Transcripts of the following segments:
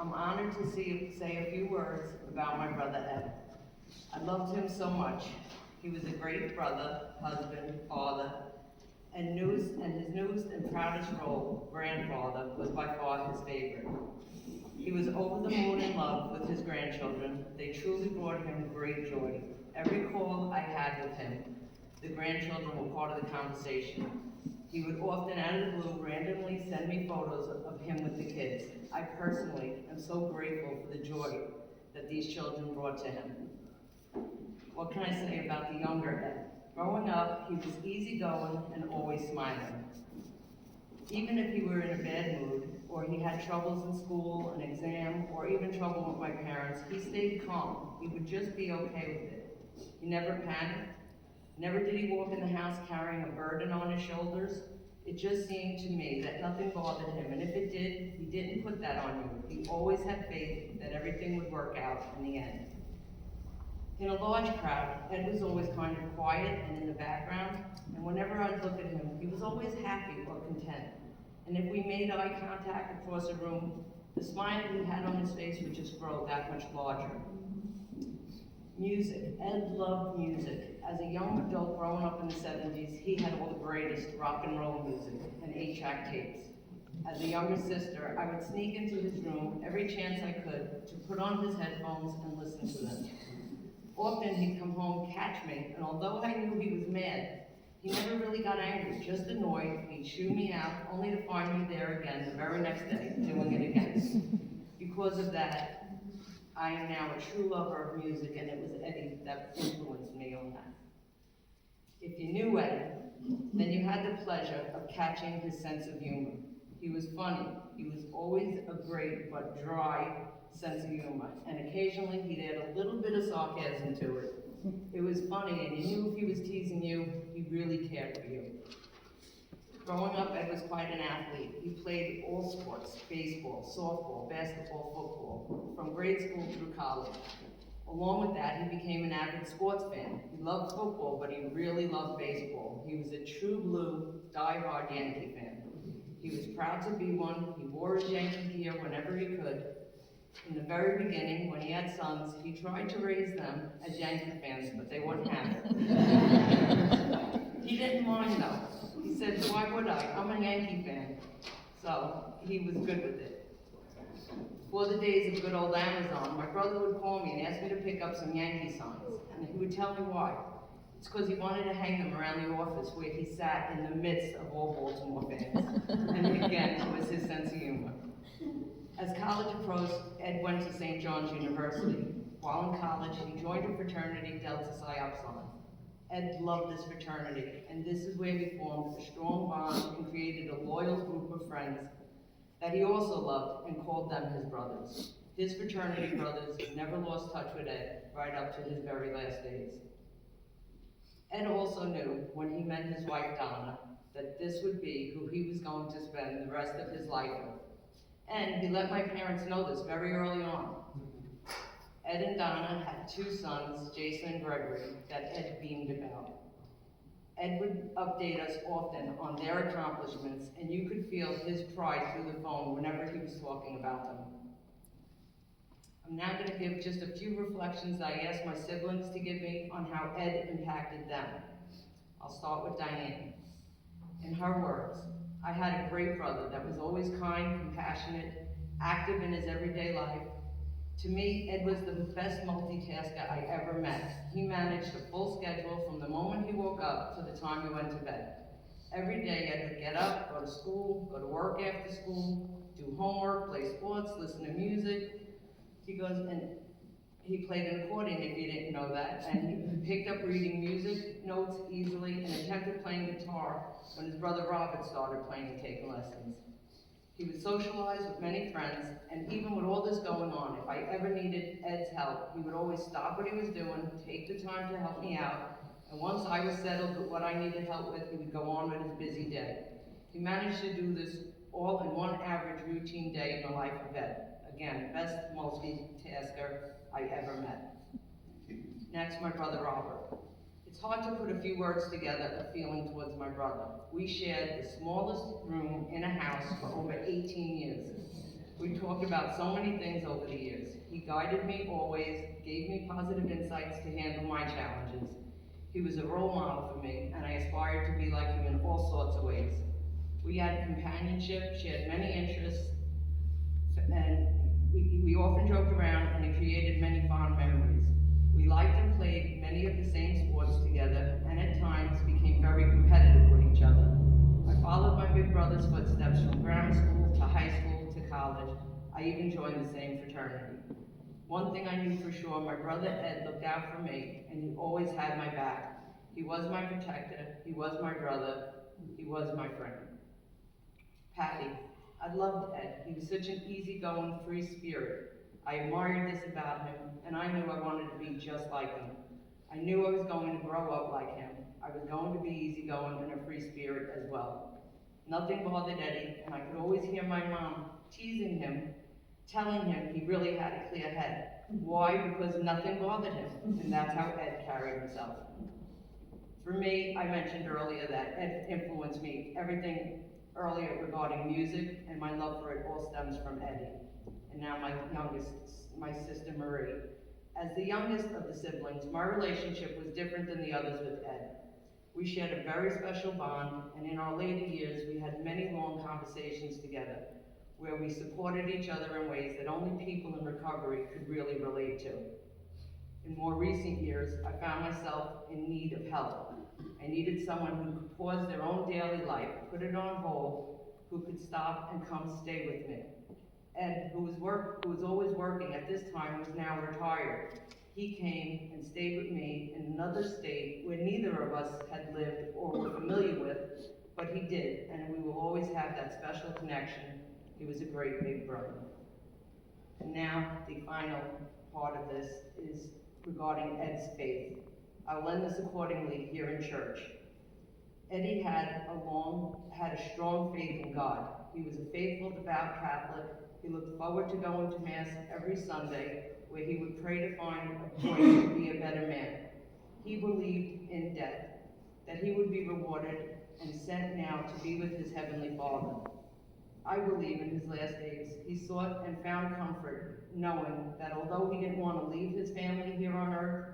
I'm honored to say a few words about my brother Ed. I loved him so much. He was a great brother, husband, father, and his newest and proudest role, grandfather, was by far his favorite. He was over the moon in love with his grandchildren. They truly brought him great joy. Every call I had with him, the grandchildren were part of the conversation. He would often, out of the blue, randomly send me photos of him with the kids. I personally am so grateful for the joy that these children brought to him. What can I say about the younger Ed? Growing up, he was easygoing and always smiling. Even if he were in a bad mood, or he had troubles in school, an exam, or even trouble with my parents, he stayed calm. He would just be okay with it. He never panicked. Never did he walk in the house carrying a burden on his shoulders. It just seemed to me that nothing bothered him, and if it did, he didn't put that on you. He always had faith that everything would work out in the end. In a large crowd, Ed was always kind of quiet and in the background, and whenever I'd look at him, he was always happy or content. And if we made eye contact across a room, the smile he had on his face would just grow that much larger. Music. Ed loved music. As a young adult growing up in the 70s, he had all the greatest rock and roll music and 8-track tapes. As a younger sister, I would sneak into his room every chance I could to put on his headphones and listen to them. Often he'd come home, catch me, and although I knew he was mad, he never really got angry, just annoyed. He'd shoo me out, only to find me there again the very next day, doing it again. Because of that, I am now a true lover of music, and it was Eddie that influenced me on that. If you knew Ed, then you had the pleasure of catching his sense of humor. He was funny. He was always a great but dry sense of humor, and occasionally he'd add a little bit of sarcasm to it. It was funny, and you knew if he was teasing you, he really cared for you. Growing up, Ed was quite an athlete. He played all sports: baseball, softball, basketball, football, from grade school through college. Along with that, he became an avid sports fan. He loved football, but he really loved baseball. He was a true blue, die-hard Yankee fan. He was proud to be one. He wore his Yankee gear whenever he could. In the very beginning, when he had sons, he tried to raise them as Yankee fans, but they wouldn't have it. He didn't mind though. He said, why would I? I'm a Yankee fan. So he was good with it. Before the days of good old Amazon, my brother would call me and ask me to pick up some Yankee signs, and he would tell me why. It's because he wanted to hang them around the office where he sat in the midst of all Baltimore fans. And again, it was his sense of humor. As college approached, Ed went to St. John's University. While in college, he joined a fraternity, Delta Psi Upsilon. Ed loved this fraternity, and this is where he formed a strong bond and created a loyal group of friends that he also loved and called them his brothers. His fraternity brothers never lost touch with Ed right up to his very last days. Ed also knew when he met his wife Donna that this would be who he was going to spend the rest of his life with. And he let my parents know this very early on. Ed and Donna had 2 sons, Jason and Gregory, that Ed beamed about. Ed would update us often on their accomplishments, and you could feel his pride through the phone whenever he was talking about them. I'm now going to give just a few reflections that I asked my siblings to give me on how Ed impacted them. I'll start with Diane. In her words, I had a great brother that was always kind, compassionate, active in his everyday life. To me, Ed was the best multitasker I ever met. He managed a full schedule from the moment he woke up to the time he went to bed. Every day Ed would get up, go to school, go to work after school, do homework, play sports, listen to music. He goes, and he played an accordion if you didn't know that, and he picked up reading music notes easily and attempted playing guitar when his brother Robert started playing and taking lessons. He would socialize with many friends, and even with all this going on, if I ever needed Ed's help, he would always stop what he was doing, take the time to help me out, and once I was settled with what I needed help with, he would go on with his busy day. He managed to do this all in one average routine day in the life of Ed. Again, best multitasker I ever met. Next, my brother Robert. It's hard to put a few words together of feeling towards my brother. We shared the smallest room in a house for over 18 years. We talked about so many things over the years. He guided me always, gave me positive insights to handle my challenges. He was a role model for me, and I aspired to be like him in all sorts of ways. We had companionship, shared many interests, and we often joked around, and it created many fond memories. We liked and played many of the same sports together, and at times became very competitive with each other. I followed my big brother's footsteps from grammar school to high school to college. I even joined the same fraternity. One thing I knew for sure, my brother Ed looked out for me, and he always had my back. He was my protector, he was my brother, he was my friend. Patty. I loved Ed. He was such an easygoing, free spirit. I admired this about him, and I knew I wanted to be just like him. I knew I was going to grow up like him. I was going to be easygoing and a free spirit as well. Nothing bothered Eddie, and I could always hear my mom teasing him, telling him he really had a clear head. Why? Because nothing bothered him, and that's how Ed carried himself. For me, I mentioned earlier that Ed influenced me. Everything earlier regarding music, and my love for it all stems from Eddie. And now my sister Marie. As the youngest of the siblings, my relationship was different than the others with Ed. We shared a very special bond, and in our later years, we had many long conversations together, where we supported each other in ways that only people in recovery could really relate to. In more recent years, I found myself in need of help. I needed someone who could pause their own daily life, put it on hold, who could stop and come stay with me. Ed, who was always working at this time, was now retired. He came and stayed with me in another state where neither of us had lived or were familiar with, but he did, and we will always have that special connection. He was a great big brother. And now, the final part of this is regarding Ed's faith. I will end this accordingly here in church. Eddie had a strong faith in God. He was a faithful, devout Catholic. He looked forward to going to Mass every Sunday, where he would pray to find a point to be a better man. He believed in death, that he would be rewarded and sent now to be with his Heavenly Father. I believe in his last days, he sought and found comfort, knowing that although he didn't want to leave his family here on earth,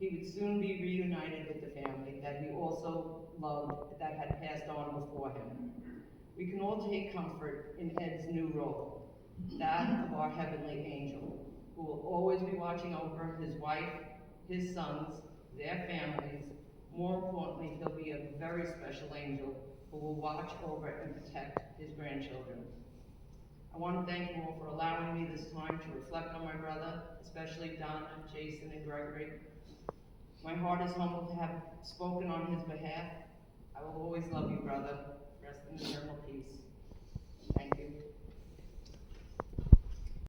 he would soon be reunited with the family that he also loved, that had passed on before him. We can all take comfort in Ed's new role, that of our heavenly angel, who will always be watching over his wife, his sons, their families. More importantly, he'll be a very special angel who will watch over and protect his grandchildren. I want to thank you all for allowing me this time to reflect on my brother, especially Donna, Jason, and Gregory. My heart is humbled to have spoken on his behalf. I will always love you, brother. Rest in eternal